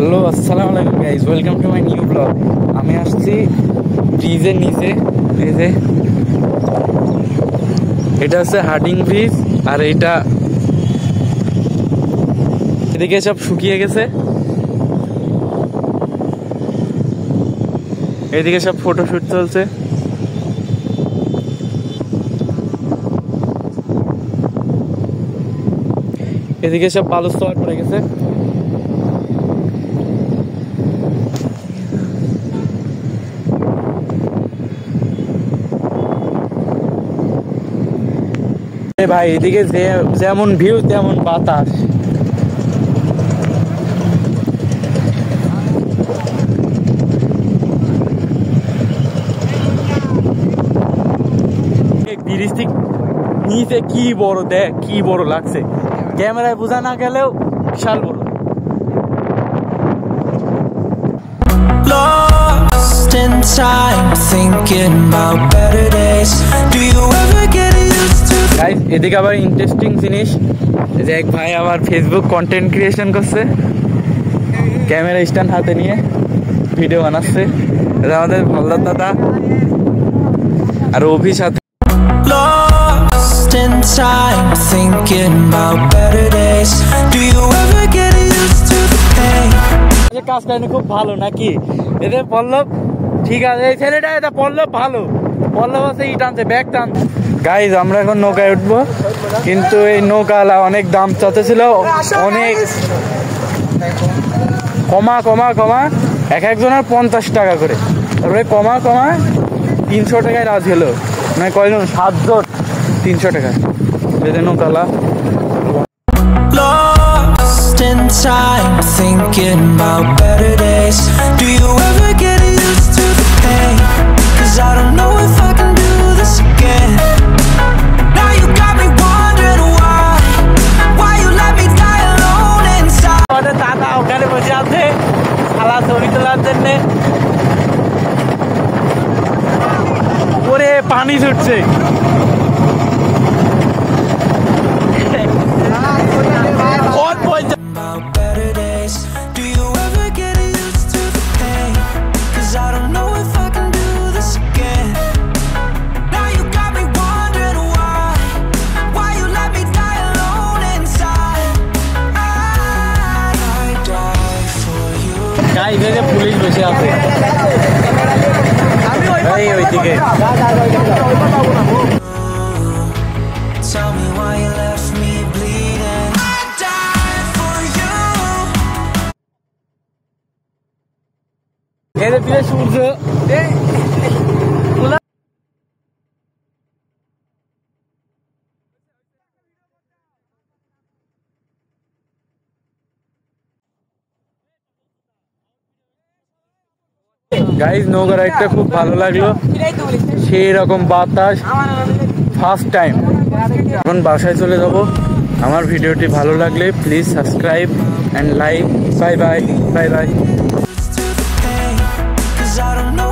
Hello, আসসালামু আলাইকুম guys, welcome to my new blog. আমি আসছি ব্রিজের নিচে। এই যে এটা হচ্ছে হার্ডিং ব্রিজ, আর এইটা এদিকে সব শুকিয়ে গেছে, এদিকে সব ফটোশুট চলছে। এদিকে সব বালু স্তর পড়ে গেছে। ভাই এদিকে যেমন ভিউ তেমন বাতাস। ব্রিজ থেকে নিচে কি বড়, দেখ কি বড় লাগছে, ক্যামেরায় বোঝা না গেলেও বিশাল বড়। Lost in time, thinking about better days. Do you ever get used to? Guys এদিকে আবার ইন্টারেস্টিং জিনিস, যে এক ভাই আবার ফেসবুক কন্টেন্ট ক্রিয়েশন করছে, ক্যামেরা স্ট্যান্ড হাতে নিয়ে ভিডিও বানাচ্ছে। এটা আমাদের ভল্লার দাদা আর অভি সাথে। Lost in time, thinking about better days. Do you ever get used to the pain? কাজ করেন খুব ভালো নাকি? এদের পল্লব ঠিক আছে, এই ছেলেটা এটা পল্লব ভালো, পল্লব আছে ই টানছে, ব্যাগ টানছে। গাইজ আমরা এখন নৌকায় উঠবো, কিন্তু এই নৌকাওয়ালা অনেক দাম চাচ্ছিল, অনেক কমা এক একজনের 50 টাকা করে, তারপরে কমা 300 টাকায় রাজি হলো, মানে কয়জন 7 জন 300 টাকা বেঁধে নৌকাওয়ালা। Lost in time, thinking about better days. Do you ever get used to the pain? 'Cause I don't know if I can do this again. Now you got me wondering why you let me die alone inside. দাদা ওখানে বসে আছে খালা ছবি তোলার জন্য, ওরে পানি ছুটছে। About better days. Do you ever get used to the pain? 'Cause I don't know if I can do this again. Now you got me wondering why you let me die alone inside. I die for you. Guys এই যে police বসে আছে ওইদিকে। Tell me why you left me bleeding. I die for you. এই যে পিলে সূর্য, guys নৌকা রাইডটা খুব ভালো লাগলো, সেই রকম বাতাস, ফার্স্ট টাইম। এখন বাসায় চলে যাব। আমার ভিডিওটি ভালো লাগলে please subscribe and like. Bye bye.